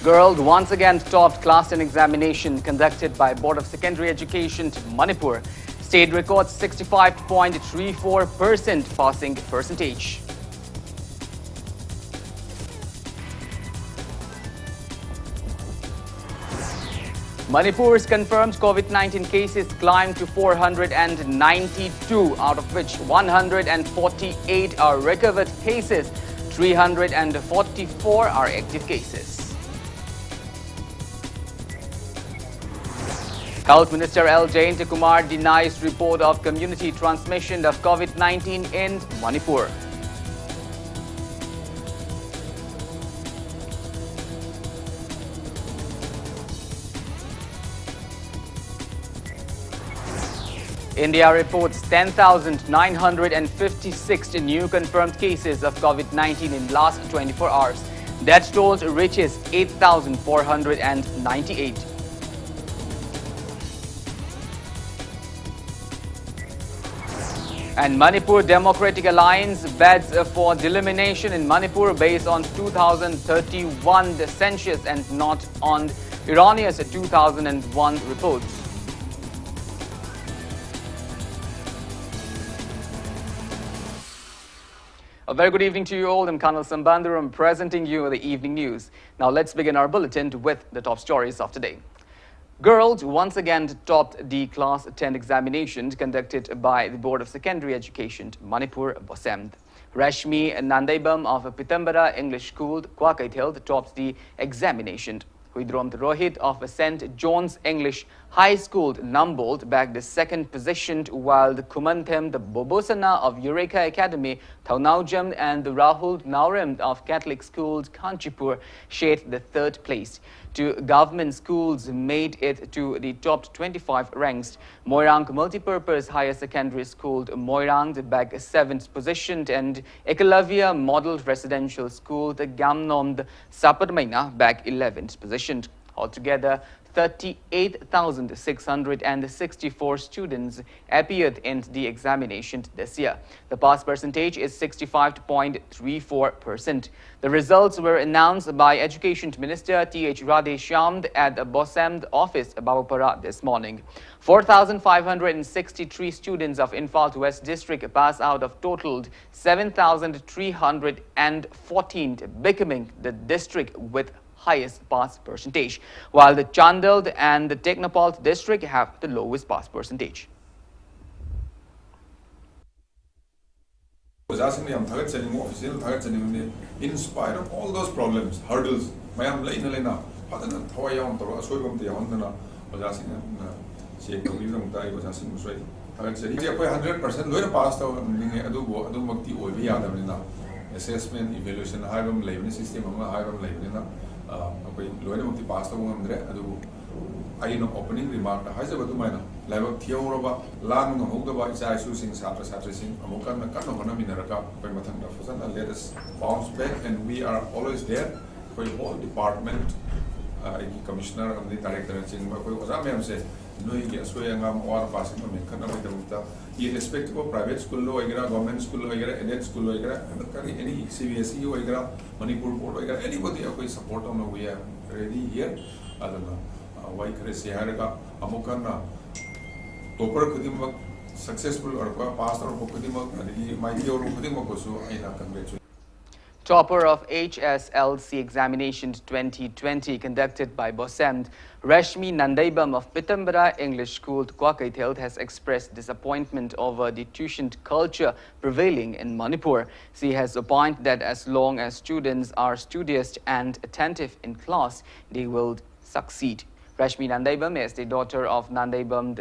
Girls once again topped Class 10 examination conducted by Board of Secondary Education Manipur. State records 65.34% passing percentage. Manipur's confirmed COVID-19 cases climbed to 492, out of which 148 are recovered cases, 344 are active cases. Health Minister L. Jayantakumar denies report of community transmission of COVID-19 in Manipur. India reports 10,956 new confirmed cases of COVID-19 in last 24 hours. Death toll reaches 8,498. And Manipur Democratic Alliance bids for delimitation in Manipur based on 2031 census and not on erroneous 2001 reports. A very good evening to you all. I'm KANEL SHAMBANDURAM presenting you the evening news. Now let's begin our bulletin with the top stories of today. Girls once again topped the Class 10 examinations conducted by the Board of Secondary Education Manipur Bosemd. Rashmi Nandaibam of Pitambara English School, Kwakaithel, topped the examination. Huidrom Rohit of St. John's English High School, Nambold, bagged the second position, while the Kumanthem, the Bobosana of Eureka Academy, Thaunaujam, and the Rahul Naurem of Catholic Schools, Kanchipur, shared the third place. Two government schools made it to the top 25 ranks. Moirang Multipurpose Higher Secondary School, Moirang, bagged 7th position, and Ekalavya Model Residential School, the Gamnom Saparmaina, bagged 11th position. Altogether, 38,664 students appeared in the examination this year. The pass percentage is 65.34%. The results were announced by Education Minister T.H. Radheshyam at the Bosemd office, Babapara, this morning. 4,563 students of Imphal West District passed out of totaled 7,314, becoming the district with highest pass percentage, while the Chandel and the Technopol district have the lowest pass percentage. In spite of all those problems, hurdles, assessment, evaluation, system, opening remark, level Theoraba, Lang Hogaba, Ising, Satra Satrising, Amokan, Kanamana Minaraka, let us bounce back, and we are always there for the whole department, commissioner of the director, and saying, irrespective of private school, government school, aided school, any CBSE, Manipur board, anybody who is support on, we are ready here. I don't know. Why can I say Amokana Topper Kudimak successful or passed or Kudimak, my dear Kudimak, so I congratulate. Topper of HSLC examinations 2020 conducted by Bosemd, Rashmi Nandaibam of Pitambara English School, Kwakaithel, has expressed disappointment over the tuition culture prevailing in Manipur. She has opined that as long as students are studious and attentive in class, they will succeed. Rashmi Nandaibam is the daughter of Nandaibam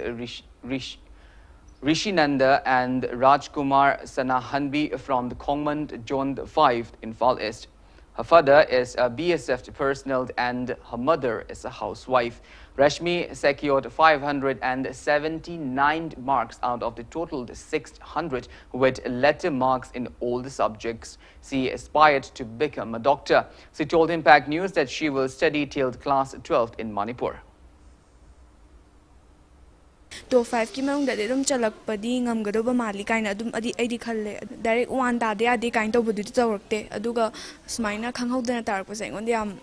Rishinanda and Rajkumar Sanahanbi from the Kongman Zone 5 in Imphal East. Her father is a BSF personnel and her mother is a housewife. Rashmi secured 579 marks out of the total 600 with letter marks in all the subjects. She aspired to become a doctor. She told Impact News that she will study till class 12 in Manipur. Top 5 ki manung da dum chalak padi ngam gado ba mali kaina adum adi aidi khalle direct one da de adi kain to budu chawrakte aduga smaina khanghaudana tarak pa sai ngon yam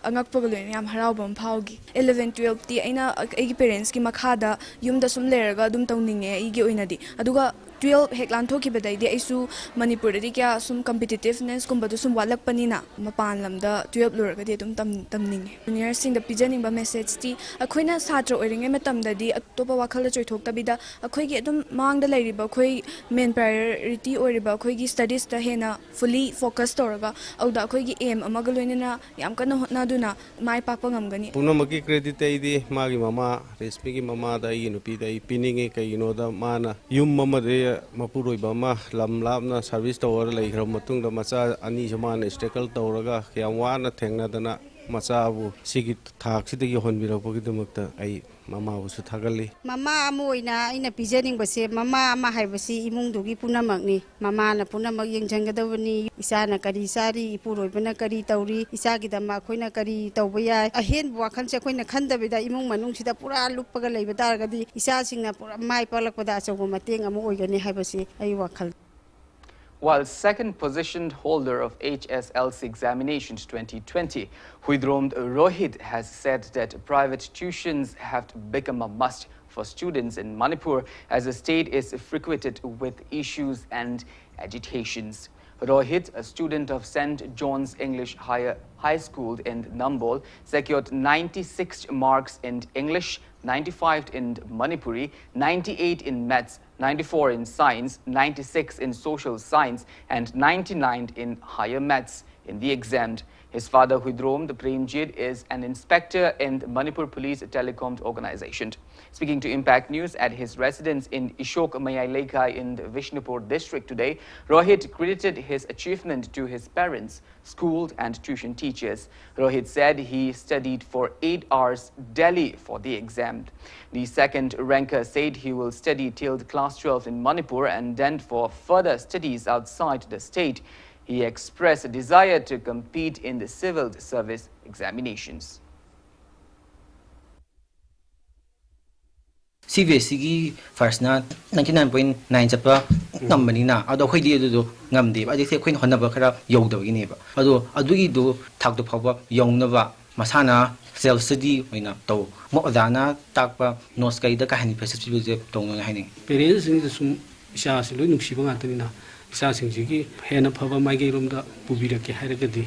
angakpaga loina yam haraw bam phaugi 11 12 ti aina agi parents ki makhada yumda sum leraga dum tawninge igi oinadi aduga 12 heklan thoki badai di aisu manipur di kya sum competitiveness kumba du sum walak panina mapan lamda 12 luraga di dum tamning junior sing da pijaning ba message ti akhoina satra oiringe matam da di topa wakhala choithok tabida akhoi gi dum mang da lairiba khoi main priority oiriba khoi gi studies da hena fully focus toraga auda khoi gi aim amaga loinena yam kana hotna duna mai papa ngamgani punamaki credit ai di magi mama resmi gi mama da yi nupi da pininge kai no da mana yum mama de mapuroi bama lam lapna service tower lai khram matung da macha ani jamana stackle toraga kyamwana thengna dana macha bu sigi thak sidagi honbira pogi damakta ai mama bu thagali mama amoina ina pijaning base mama ama haibasi imung dugi punamakni mama na punamak yengjangadawani isa na kari sari ipuroi bana kari tauri isa gi dama khoina kari tawbaya ahen wakhal se khoina khandabida imung manung sida pura luppaga leiba dargadi isa singna pura mai palakpada achago mateng amu oigani haibasi ai wakhal. While second position holder of HSLC examinations 2020, Huidrom Rohit has said that private tuitions have become a must for students in Manipur as the state is frequented with issues and agitations. Rohit, a student of St. John's English High School in Nambol, secured 96 marks in English, 95 in Manipuri, 98 in Maths, 94 in Science, 96 in Social Science, and 99 in Higher Maths in the exam. His father, Huidrom Premjit, is an inspector in the Manipur Police Telecom Organization. Speaking to Impact News at his residence in Ishok Mayailekai in the Vishnupur district today, Rohit credited his achievement to his parents, school and tuition teachers. Rohit said he studied for 8 hours daily for the exam. The second ranker said he will study till class 12 in Manipur and then for further studies outside the state. He expressed a desire to compete in the civil service examinations. CVSC first na 99.9 chapa ngambani na ado khoidi adu ngamde ba jese khoin honaba khara yogdawgi ne ba adu gi do thak do phawa yongnaba masana self study oina to mo adana takpa nos kai da kahani festival je tongna haini parents ni sum isha si loi nuksiba ngatani na isa singji hena phaba maigi romda pubira ke hairagadi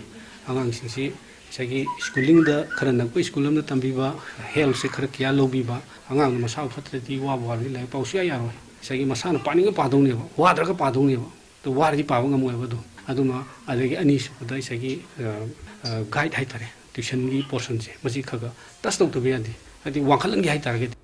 angang singsi sagi schooling da kharana ko school amna tambiba health se khar kya lobiba angang masa phatrati wa wali lai pausia yaro sagi masana pani ga padong ne wa dra ga padong ne to war ji pawa ngam ba do aduma adagi ani sudai sagi guide hai tare tuition gi portion je masi khaga tas to be adi adi wangkhalang gi hai target.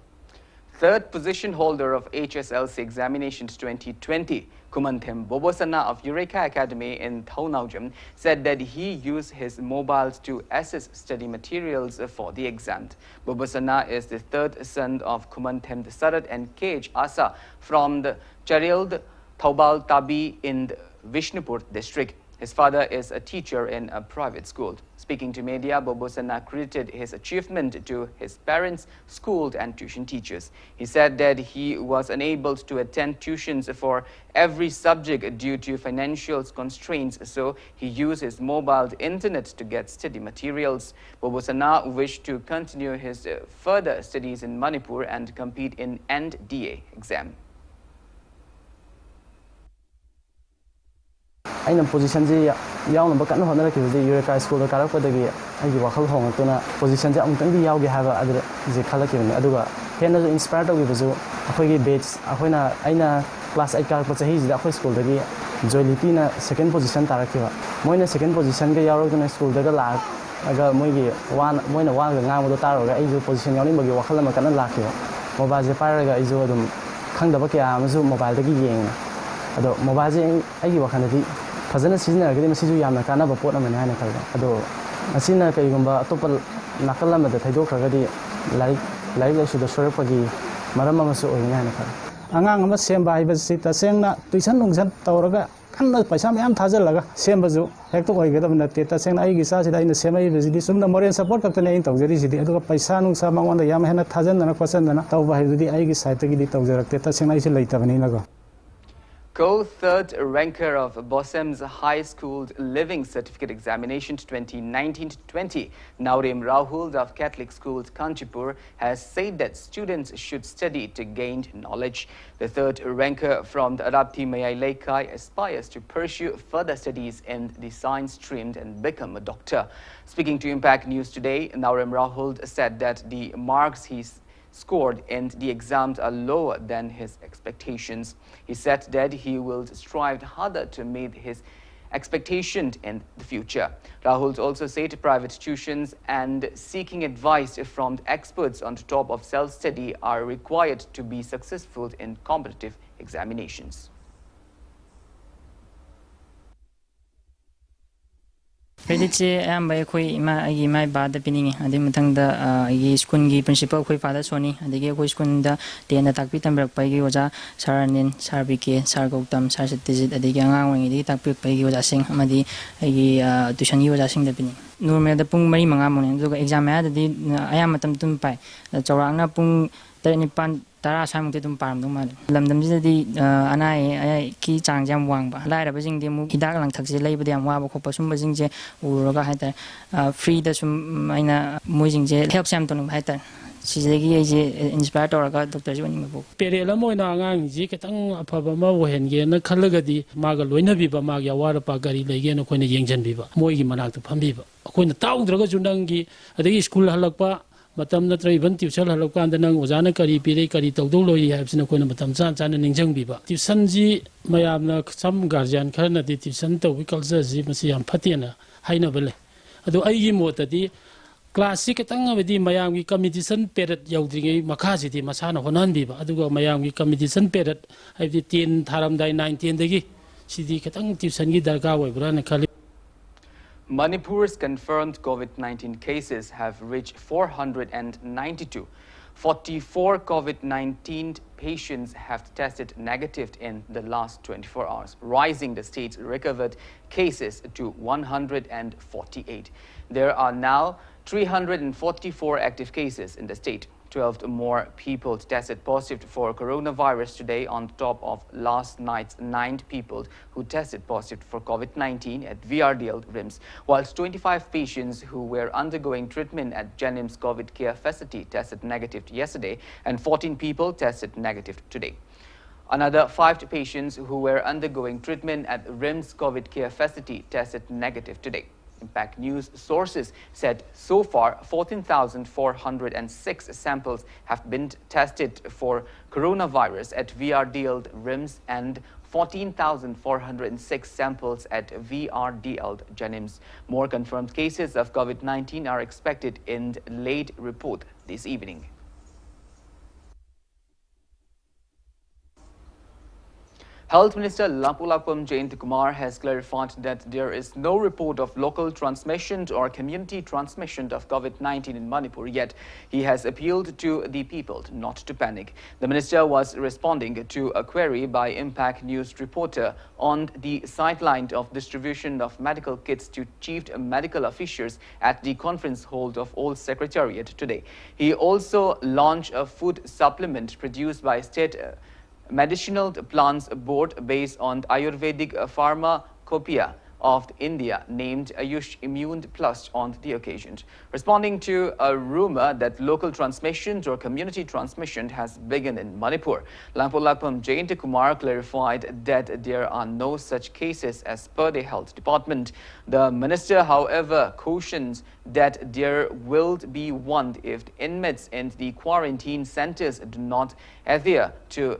Third position holder of HSLC examinations 2020, Kumanthem Bobosana of Eureka Academy in Thaunaujam, said that he used his mobiles to assess study materials for the exam. Bobosana is the third son of Kumanthem Sarat and KH Asa from the Charild Thaubal Tabi in the Vishnupur district. His father is a teacher in a private school. Speaking to media, Bobosana credited his achievement to his parents, school and tuition teachers. He said that he was unable to attend tuitions for every subject due to financial constraints, so he used his mobile internet to get study materials. Bobosana wished to continue his further studies in Manipur and compete in NDA exam. अइन position से याउन बकन होनर के Eureka school का कारपदगी आइगी वखल होंगतुना position से अमतंगी याउगे हाबा अदर जे खलकिने अदुगा हेना जो इंस्पायर तौगिबजु अखोगी बैच अखोइना आइना क्लास 8 कारप चही जिदा अखोई स्कूल दगी जोलिटी ना सेकंड पोजिशन तारखिबा मोइना सेकंड पोजिशन के याउरगना स्कूल दगा ला अगा मोइगी वन मोइना वागा गामदो तारोगा आइजु पोजिशन याउनिबगी वखल मा कन लाखिबा मोबाइल जे पारगा आइजु अदुम खंगदबा के आमजु मोबाइल दगी येंगना अदो मोबाइल जे आइगी वखनदि फजन सिजनरगदि मसिजु यामना कानाबा पोट अमने हाने खलगा अदो असिना कइगुंबा अतोपल नाकल अमदा थैदोखरगदि लाइक लाइसु द सोरपगी मरम अमसु ओइना हाने खल angang ama semba haibasi tasengna tuition nungsan tawraga kanna paisa myam thajalga sembaju hekto oigada natte tasengna ai gisa sida ina semai besidi sumna moren support kaktane in tawjari sidi aduga paisa nungsa mangwanda yam hena thajanna kwasandana tawba haibidi ai gi site gi tawjarakte tasengna isi leitabani nago. Co-third ranker of Bosem's High School Living Certificate Examination 2019-20, Naurem Rahul of Catholic Schools Kanchipur has said that students should study to gain knowledge. The third ranker from the Arabti Mayai Laikai aspires to pursue further studies in the science stream and become a doctor. Speaking to Impact News today, Naurem Rahul said that the marks he's scored in the exams are lower than his expectations. He said that he will strive harder to meet his expectations in the future. Rahul also said private tuitions and seeking advice from experts on the top of self-study are required to be successful in competitive examinations. Credit am by Koi my bad the pinning and the Matanga Skungi principal Koi father Sony and the Gay Skunda, the end attack Pitamberg by Gioza, Saranin, Sarbiki, Sargotam, Sarset, at the young hour in the attack by Gioza Sing Hamadi, Tushan Yoza Sing the pinning. Normal the Pung Mari Mangamon, look exam at the I am at Tumpai, the Torana Pung Ternipan. Tara Sam Titum Parm, Lamdam the Anai Ki Chang Jam Wangba, Light Abazing the Hidak Lang Taxi Labor and Wabo Copasum Bazinje, Uroga Hatter, free the Sumina Muzinje, help Samton Hatter. She's the inspired or got Doctor winning a book. Perelamo in Angang, Zikatang, Pabama, Wahenge, Kalagadi, Magalwina Biba, Magia, Warapagari, Legano, Queen Yang Biba, Moigi Manak to Pambiba. When the town Dragozunangi, at the school Halakpa. Matam na even tuition halokan the nang wazana kari pire kari togdolo have seen a coin of Matam San and Ninjang Biba. Tusanji Mayamna, some guardian Karna de Tusanto, we call Zimasiam Patiana, Hainavale. Ado Ayimota di classic Tanga with the Miami committee sun period Yaudri Makaziti, Masana Honan Biba, Aduga Miami committee sun period, I have the 10 Taram Dai 19 degi, Sidi Katang Tusangi Dargawa, Brana Kali. Manipur's confirmed COVID-19 cases have reached 492. 44 COVID-19 patients have tested negative in the last 24 hours, rising the state's recovered cases to 148. There are now 344 active cases in the state. 12 more people tested positive for coronavirus today on top of last night's 9 people who tested positive for COVID-19 at VRDL RIMS, whilst 25 patients who were undergoing treatment at Janim's COVID care facility tested negative yesterday and 14 people tested negative today. Another 5 patients who were undergoing treatment at RIMS COVID care facility tested negative today. Impact News sources said so far 14,406 samples have been tested for coronavirus at VRDL RIMS and 14,406 samples at VRDL Janims. More confirmed cases of COVID-19 are expected in late report this evening. Health Minister Lampulapam Jayantikumar has clarified that there is no report of local transmission or community transmission of COVID-19 in Manipur, yet he has appealed to the people not to panic. The minister was responding to a query by Impact News reporter on the sideline of distribution of medical kits to chief medical officials at the conference hall of Old Secretariat today. He also launched a food supplement produced by State Medicinal Plants Board based on Ayurvedic Pharmacopoeia of India named Ayush Immune Plus on the occasion. Responding to a rumor that local transmission or community transmission has begun in Manipur, Lampulapam Jayantikumar clarified that there are no such cases as per the Health Department. The minister, however, cautions that there will be one if inmates in the quarantine centers do not adhere to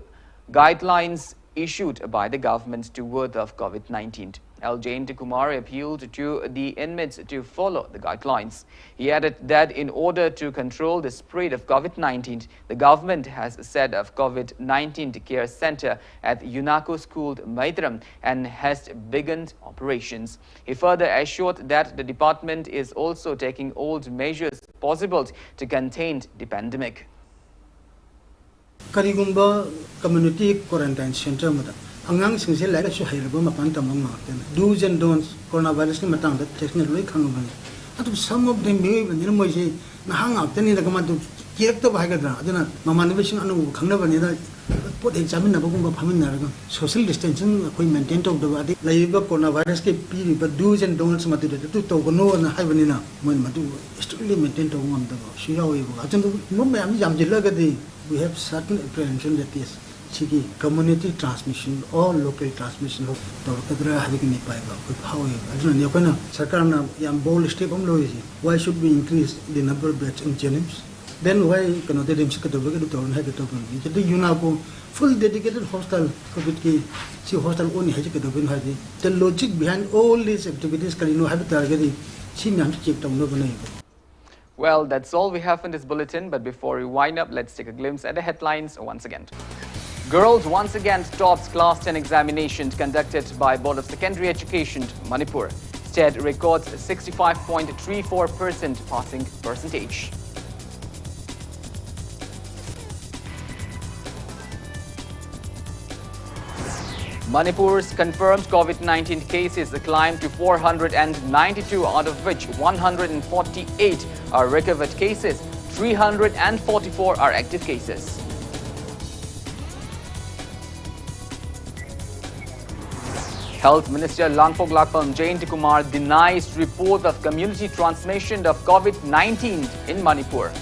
guidelines issued by the government toward of COVID-19. L. Jayantikumar appealed to the inmates to follow the guidelines. He added that in order to control the spread of COVID-19, the government has set up COVID-19 care center at UNACO School Maitram and has begun operations. He further assured that the department is also taking all measures possible to contain the pandemic. Karigumba community quarantine center mada angang singse laga su hairaba mapan tamang marten do's and don'ts coronavirus ni matang da technically khangban atu some of them may when mo je na hang out ni daga ma du kirak to bhai gadra aduna mamani besing anu khangna bani da ꯄꯣꯠ ꯍꯦꯛ ꯆꯥꯃꯤꯟꯅꯕꯒꯨꯝꯕ ꯐꯝꯃꯤꯟꯅꯔꯒ social distancing ꯑꯩꯈꯣꯏ maintain ꯇꯧꯗꯕ ꯑꯗꯩ ꯂꯩꯔꯤꯕ corona ꯚꯥꯏꯔꯁꯀꯤ ꯄꯤꯔꯤꯕ ꯗꯨꯁ N ꯗꯣꯟꯠꯁ ꯃꯗꯨꯗ ꯑꯗꯨ ꯇꯧꯒꯅꯣꯅ ꯍꯥꯏꯕꯅꯤꯅ ꯃꯣꯏꯅ ꯃꯗꯨ ꯁ꯭ꯇꯔꯤꯛꯂꯤ ꯃꯦꯟꯇꯦꯟ ꯇꯧꯕ ꯉꯝꯗꯕ ꯁꯤ ꯌꯥꯎꯋꯦꯕ ꯑꯗꯨꯒꯨꯝꯕ ꯃꯌꯥꯝ ꯌꯥꯝꯁꯤꯜꯂꯒꯗꯤ ꯋꯤ ꯍꯦꯚ ꯁꯔꯇꯟ ꯑꯦꯄ꯭ꯔꯦhension ꯗꯦꯠ ꯏꯁ ꯁꯤꯒꯤ community transmission or local transmission ꯇꯧꯔꯛꯀꯗ꯭ꯔꯥ ꯍꯥꯏꯕꯒꯤ ꯃꯤꯄꯥꯏꯕ ꯑꯩꯈꯣꯏ ꯐꯥꯎꯋꯦꯕ ꯑꯗꯨꯅꯅꯤ ꯑꯩꯈꯣꯏꯅ ꯁꯔꯀꯥꯔꯅ ꯌꯥꯝ ꯕꯣꯜ ꯁ꯭ꯇꯦꯞ ꯑꯃ ꯂꯧꯔꯤꯁꯤ why should be increase the number of beds in JNIMS then why cannot they imsikadobag do town ha to bin jadi yunako full dedicated hostel covid ki si hostel oni ha ke dobin ha the logic behind all these activities kalino ha target si myam check down no banai. Well, that's all we have in this bulletin, but before we wind up, let's take a glimpse at the headlines once again. Girls once again tops Class 10 examinations conducted by Board of Secondary Education, Manipur. STED records 65.34% passing percentage. Manipur's confirmed COVID-19 cases climbed to 492, out of which 148 are recovered cases, 344 are active cases. Health Minister Langpok Lakpam Jayantikumar denies report of community transmission of COVID-19 in Manipur.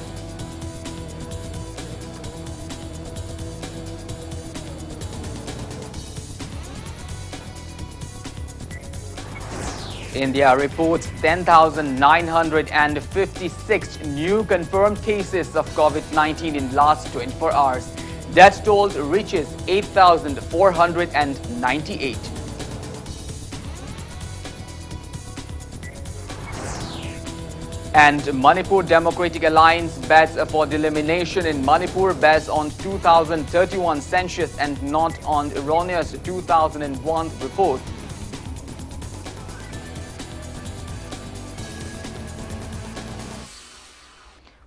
India reports 10,956 new confirmed cases of COVID-19 in last 24 hours. Death toll reaches 8,498. And Manipur Democratic Alliance bets for elimination in Manipur based on 2031 census and not on erroneous 2001 report.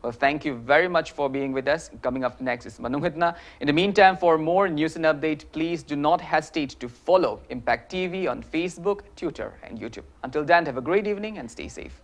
Well, thank you very much for being with us. Coming up next is Manunghitna. In the meantime, for more news and update, please do not hesitate to follow Impact TV on Facebook, Twitter and YouTube. Until then, have a great evening and stay safe.